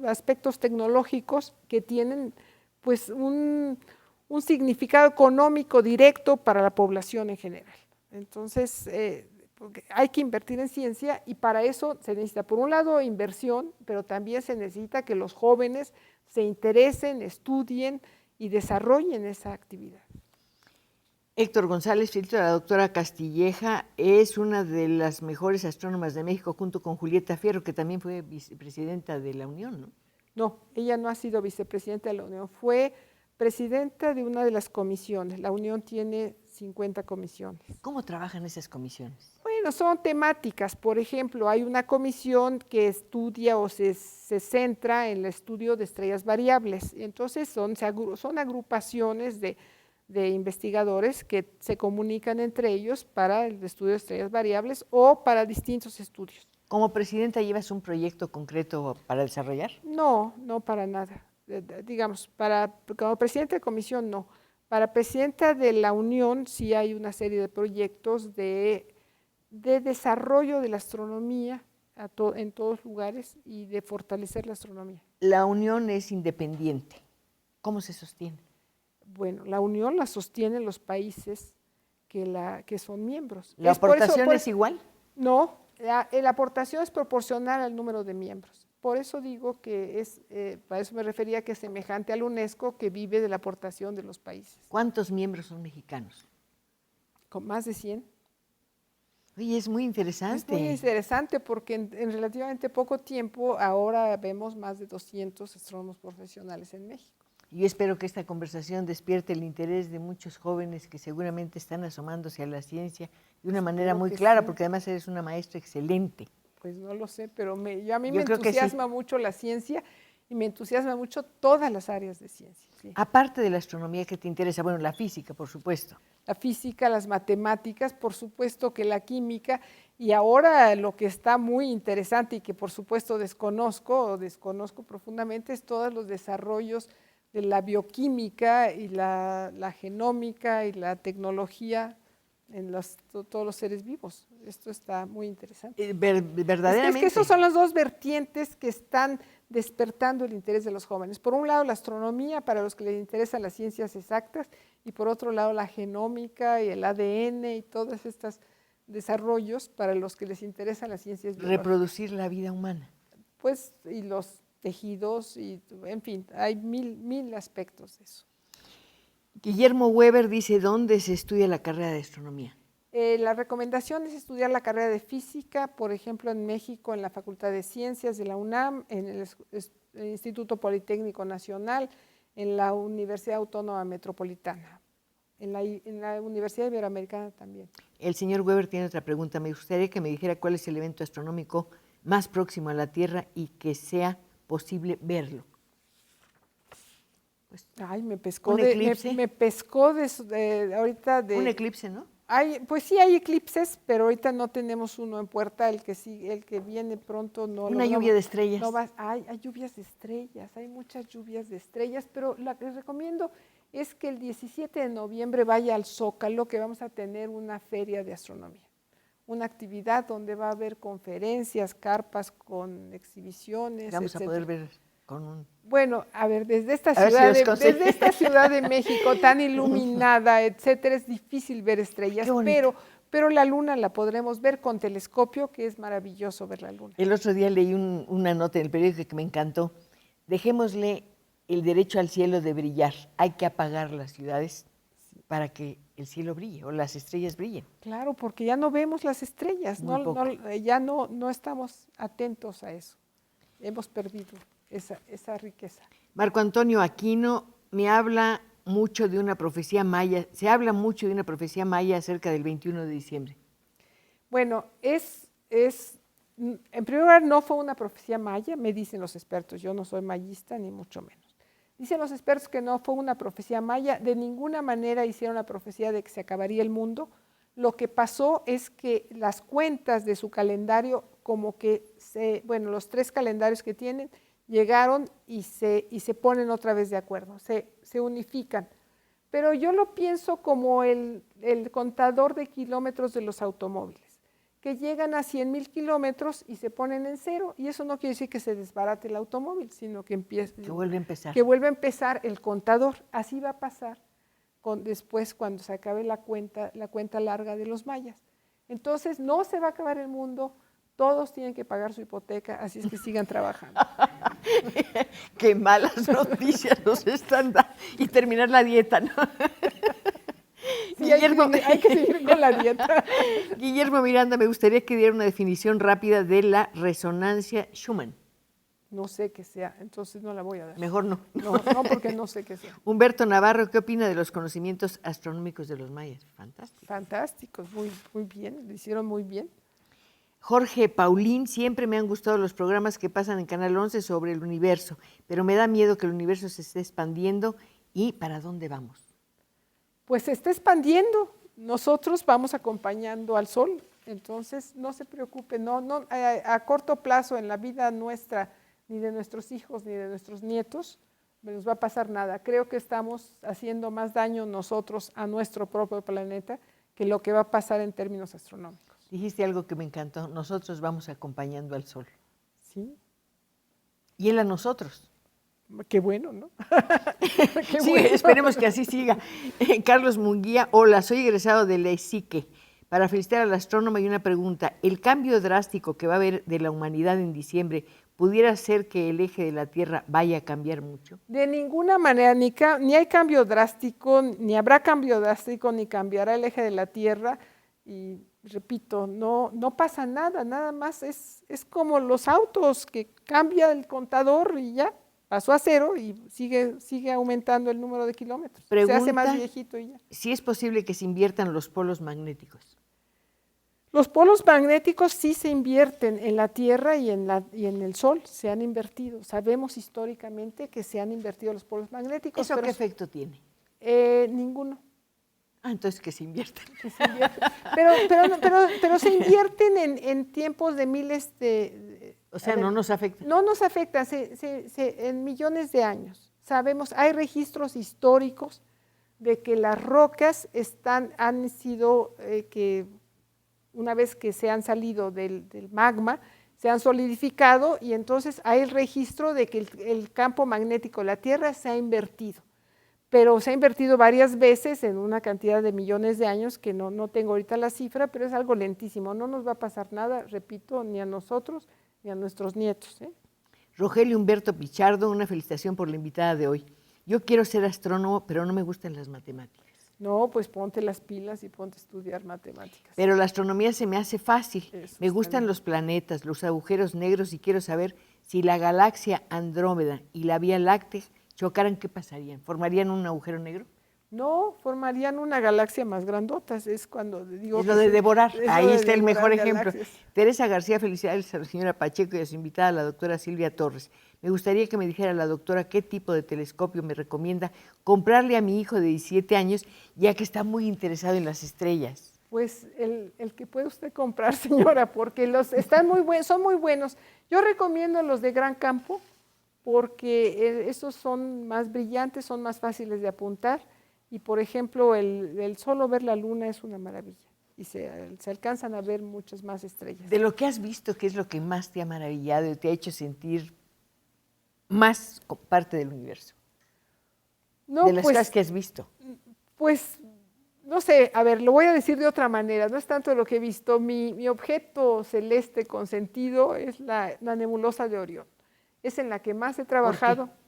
Speaker 2: aspectos tecnológicos que tienen pues un significado económico directo para la población en general. Entonces, hay que invertir en ciencia y para eso se necesita, por un lado, inversión, pero también se necesita que los jóvenes se interesen, estudien y desarrollen esa actividad.
Speaker 1: Héctor González Filtro, la doctora Castilleja, es una de las mejores astrónomas de México, junto con Julieta Fierro, que también fue vicepresidenta de la Unión, ¿no?
Speaker 2: No, ella no ha sido vicepresidenta de la Unión, fue presidenta de una de las comisiones. La Unión tiene 50 comisiones.
Speaker 1: ¿Cómo trabajan esas comisiones?
Speaker 2: Bueno, son temáticas. Por ejemplo, hay una comisión que estudia o se centra en el estudio de estrellas variables. Entonces, son agrupaciones de investigadores que se comunican entre ellos para el estudio de estrellas variables o para distintos estudios.
Speaker 1: ¿Como presidenta llevas un proyecto concreto para desarrollar?
Speaker 2: No, no para nada. Digamos, como presidenta de comisión, no. Para presidenta de la Unión sí hay una serie de proyectos de desarrollo de la astronomía en todos lugares y de fortalecer la astronomía.
Speaker 1: La Unión es independiente. ¿Cómo se sostiene?
Speaker 2: Bueno, la Unión la sostienen los países que son miembros.
Speaker 1: ¿La aportación es igual?
Speaker 2: No, la aportación es proporcional al número de miembros. Por eso digo que para eso me refería que es semejante a la UNESCO, que vive de la aportación de los países.
Speaker 1: ¿Cuántos miembros son mexicanos?
Speaker 2: Con más de 100.
Speaker 1: Oye, es muy interesante.
Speaker 2: Es muy interesante porque en relativamente poco tiempo ahora vemos más de 200 astrónomos profesionales en México.
Speaker 1: Yo espero que esta conversación despierte el interés de muchos jóvenes que seguramente están asomándose a la ciencia de una manera muy clara, sí, porque además eres una maestra excelente.
Speaker 2: Pues no lo sé, pero a mí me entusiasma mucho la ciencia y me entusiasma mucho todas las áreas de ciencia. Sí.
Speaker 1: Aparte de la astronomía, ¿qué te interesa? Bueno, la física, por supuesto.
Speaker 2: La física, las matemáticas, por supuesto que la química, y ahora lo que está muy interesante y que por supuesto desconozco profundamente es todos los desarrollos de la bioquímica y la genómica y la tecnología en todos los seres vivos. Esto está muy interesante.
Speaker 1: Verdaderamente.
Speaker 2: Es que esos son las dos vertientes que están despertando el interés de los jóvenes. Por un lado, la astronomía para los que les interesan las ciencias exactas y por otro lado, la genómica y el ADN y todos estos desarrollos para los que les interesan las ciencias biológicas.
Speaker 1: Reproducir la vida humana.
Speaker 2: Pues, y los tejidos, y en fin, hay mil aspectos de eso.
Speaker 1: Guillermo Weber dice, ¿dónde se estudia la carrera de astronomía?
Speaker 2: La recomendación es estudiar la carrera de física, por ejemplo, en México, en la Facultad de Ciencias de la UNAM, en el Instituto Politécnico Nacional, en la Universidad Autónoma Metropolitana, en la Universidad Iberoamericana también.
Speaker 1: El señor Weber tiene otra pregunta. Me gustaría que me dijera cuál es el evento astronómico más próximo a la Tierra y que sea posible verlo.
Speaker 2: Pues, ay, me pescó ahorita de...
Speaker 1: Un eclipse, ¿no?
Speaker 2: Pues sí hay eclipses, pero ahorita no tenemos uno en puerta, el que viene pronto no.
Speaker 1: Una lluvia de estrellas.
Speaker 2: No hay lluvias de estrellas, hay muchas lluvias de estrellas, pero la que les recomiendo es que el 17 de noviembre vaya al Zócalo, que vamos a tener una feria de astronomía, una actividad donde va a haber conferencias, carpas con exhibiciones,
Speaker 1: Vamos
Speaker 2: etcétera.
Speaker 1: a poder ver con un...
Speaker 2: Bueno, a ver, desde esta
Speaker 1: ciudad
Speaker 2: de México tan iluminada, etcétera, es difícil ver estrellas, pero la luna la podremos ver con telescopio, que es maravilloso ver la luna.
Speaker 1: El otro día leí una nota en el periódico que me encantó. Dejémosle el derecho al cielo de brillar. Hay que apagar las ciudades para que el cielo brille o las estrellas brillen.
Speaker 2: Claro, porque ya no vemos las estrellas, ya no estamos atentos a eso. Hemos perdido esa riqueza.
Speaker 1: Marco Antonio Aquino me habla mucho de una profecía maya, se habla mucho de una profecía maya acerca del 21 de diciembre.
Speaker 2: Bueno, en primer lugar, no fue una profecía maya, me dicen los expertos, yo no soy mayista ni mucho menos. Dicen los expertos que no fue una profecía maya, de ninguna manera hicieron la profecía de que se acabaría el mundo. Lo que pasó es que las cuentas de su calendario, como que los 3 calendarios que tienen, llegaron y se ponen otra vez de acuerdo, se unifican. Pero yo lo pienso como el contador de kilómetros de los automóviles, que llegan a 100,000 kilómetros y se ponen en 0, y eso no quiere decir que se desbarate el automóvil, sino que
Speaker 1: vuelve a empezar.
Speaker 2: Que vuelve a empezar el contador. Así va a pasar después cuando se acabe la cuenta larga de los mayas. Entonces no se va a acabar el mundo, todos tienen que pagar su hipoteca, así es que sigan trabajando.
Speaker 1: Qué malas noticias nos están dando. Y terminar la dieta, ¿no?
Speaker 2: Sí, hay que seguir con la dieta.
Speaker 1: Guillermo Miranda, me gustaría que diera una definición rápida de la resonancia Schumann.
Speaker 2: No sé qué sea, entonces no la voy a dar.
Speaker 1: Mejor no.
Speaker 2: No, porque no sé qué sea.
Speaker 1: Humberto Navarro, ¿qué opina de los conocimientos astronómicos de los mayas? Fantástico.
Speaker 2: Fantásticos, muy bien, lo hicieron muy bien.
Speaker 1: Jorge Paulín, siempre me han gustado los programas que pasan en Canal 11 sobre el universo, pero me da miedo que el universo se esté expandiendo. ¿Y para dónde vamos?
Speaker 2: Pues se está expandiendo. Nosotros vamos acompañando al Sol, entonces no se preocupe, a corto plazo en la vida nuestra, ni de nuestros hijos, ni de nuestros nietos, no nos va a pasar nada. Creo que estamos haciendo más daño nosotros a nuestro propio planeta que lo que va a pasar en términos astronómicos.
Speaker 1: Dijiste algo que me encantó, nosotros vamos acompañando al Sol.
Speaker 2: Sí.
Speaker 1: Y él a nosotros.
Speaker 2: Qué bueno, ¿no?
Speaker 1: Qué sí, bueno. Esperemos que así siga. Carlos Munguía, hola, soy egresado de la ESICE. Para felicitar al astrónomo y una pregunta, ¿el cambio drástico que va a haber de la humanidad en diciembre pudiera ser que el eje de la Tierra vaya a cambiar mucho?
Speaker 2: De ninguna manera, ni hay cambio drástico, ni habrá cambio drástico, ni cambiará el eje de la Tierra. Y repito, no pasa nada más es como los autos, que cambia el contador y ya, pasó a 0 y sigue aumentando el número de kilómetros.
Speaker 1: Pregunta,
Speaker 2: se hace más viejito y ya.
Speaker 1: Si es posible que se inviertan los polos magnéticos.
Speaker 2: Los polos magnéticos sí se invierten en la Tierra y en el Sol, se han invertido. Sabemos históricamente que se han invertido los polos magnéticos.
Speaker 1: ¿Eso qué efecto tiene?
Speaker 2: Ninguno.
Speaker 1: Entonces que se invierten.
Speaker 2: Pero se invierten en tiempos de miles de...
Speaker 1: O sea, no nos afecta.
Speaker 2: No nos afecta, en millones de años. Sabemos, hay registros históricos de que las rocas han sido, que una vez que se han salido del magma, se han solidificado y entonces hay el registro de que el campo magnético de la Tierra se ha invertido. Pero se ha invertido varias veces en una cantidad de millones de años que no tengo ahorita la cifra, pero es algo lentísimo. No nos va a pasar nada, repito, ni a nosotros ni a nuestros nietos.
Speaker 1: Rogelio Humberto Pichardo, una felicitación por la invitada de hoy. Yo quiero ser astrónomo, pero no me gustan las matemáticas.
Speaker 2: No, pues ponte las pilas y ponte a estudiar matemáticas.
Speaker 1: Pero la astronomía se me hace fácil. Me gustan los planetas, los agujeros negros y quiero saber si la galaxia Andrómeda y la Vía Láctea chocaran, ¿qué pasarían? ¿Formarían un agujero negro?
Speaker 2: No, formarían una galaxia más grandota. Es cuando digo.
Speaker 1: Es lo de devorar. Ahí está el mejor ejemplo.
Speaker 2: Galaxias.
Speaker 1: Teresa García, felicidades a la señora Pacheco y a su invitada, la doctora Silvia Torres. Me gustaría que me dijera la doctora qué tipo de telescopio me recomienda comprarle a mi hijo de 17 años, ya que está muy interesado en las estrellas.
Speaker 2: Pues el que puede usted comprar, señora, porque están muy buenos, son muy buenos. Yo recomiendo los de gran campo porque esos son más brillantes, son más fáciles de apuntar y, por ejemplo, el solo ver la luna es una maravilla y se alcanzan a ver muchas más estrellas.
Speaker 1: De lo que has visto, ¿qué es lo que más te ha maravillado y te ha hecho sentir más parte del universo?
Speaker 2: No,
Speaker 1: de las cosas que has visto.
Speaker 2: Pues, no sé, a ver, lo voy a decir de otra manera, no es tanto lo que he visto, mi objeto celeste consentido es la nebulosa de Orión, es en la que más he trabajado.
Speaker 1: ¿Por qué?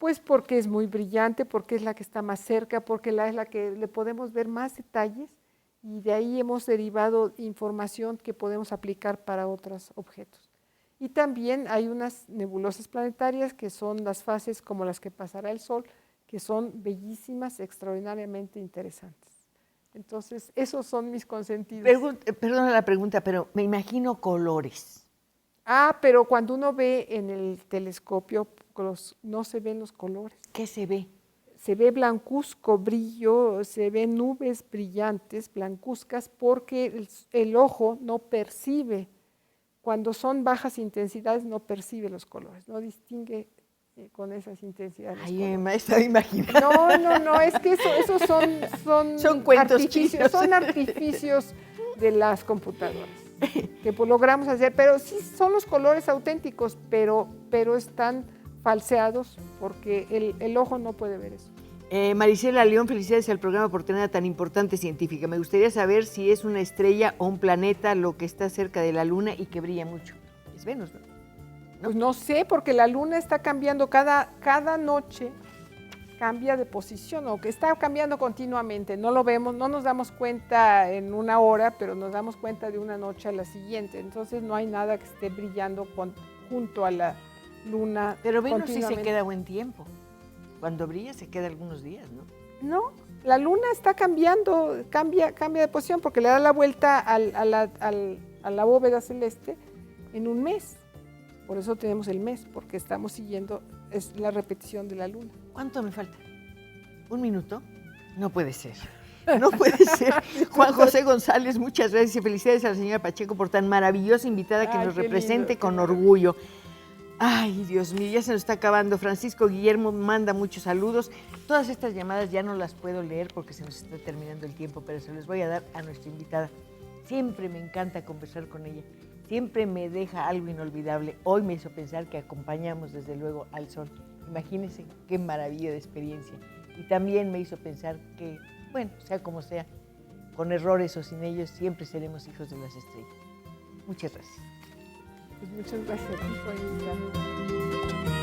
Speaker 2: Pues porque es muy brillante, porque es la que está más cerca, porque es la que le podemos ver más detalles y de ahí hemos derivado información que podemos aplicar para otros objetos. Y también hay unas nebulosas planetarias que son las fases como las que pasará el Sol, que son bellísimas, extraordinariamente interesantes. Entonces, esos son mis consentidos.
Speaker 1: Perdona la pregunta, pero me imagino colores.
Speaker 2: Pero cuando uno ve en el telescopio, no se ven los colores.
Speaker 1: ¿Qué se ve?
Speaker 2: Se ve blancuzco, brillo, se ven nubes brillantes, blancuzcas, porque el ojo no percibe, cuando son bajas intensidades no percibe los colores, no distingue con esas intensidades.
Speaker 1: Ay, maestra, me imagino.
Speaker 2: No, es que esos son
Speaker 1: cuentos
Speaker 2: artificios, son artificios de las computadoras que pues logramos hacer, pero sí son los colores auténticos, pero están falseados porque el ojo no puede ver eso.
Speaker 1: Marisela León, felicidades al programa por tener una tan importante científica. Me gustaría saber si es una estrella o un planeta lo que está cerca de la Luna y que brilla mucho. Es Venus, ¿no?
Speaker 2: Pues no sé, porque la Luna está cambiando cada noche, cambia de posición, o que está cambiando continuamente. No lo vemos, no nos damos cuenta en una hora, pero nos damos cuenta de una noche a la siguiente. Entonces no hay nada que esté brillando junto a la Luna.
Speaker 1: Pero Venus sí se queda buen tiempo. Cuando brilla se queda algunos días, ¿no?
Speaker 2: No, la Luna está cambiando, cambia de posición porque le da la vuelta a la bóveda celeste en un mes. Por eso tenemos el mes, porque estamos siguiendo, es la repetición de la Luna.
Speaker 1: ¿Cuánto me falta? ¿1 minuto? No puede ser. No puede ser. Juan José González, muchas gracias y felicidades a la señora Pacheco por tan maravillosa invitada que nos represente con orgullo. Ay, Dios mío, ya se nos está acabando. Francisco Guillermo manda muchos saludos. Todas estas llamadas ya no las puedo leer porque se nos está terminando el tiempo, pero se les voy a dar a nuestra invitada. Siempre me encanta conversar con ella. Siempre me deja algo inolvidable. Hoy me hizo pensar que acompañamos desde luego al sol. Imagínense qué maravilla de experiencia. Y también me hizo pensar que, bueno, sea como sea, con errores o sin ellos, siempre seremos hijos de las estrellas. Muchas gracias.
Speaker 2: Pues muchas gracias a ti por invitarme.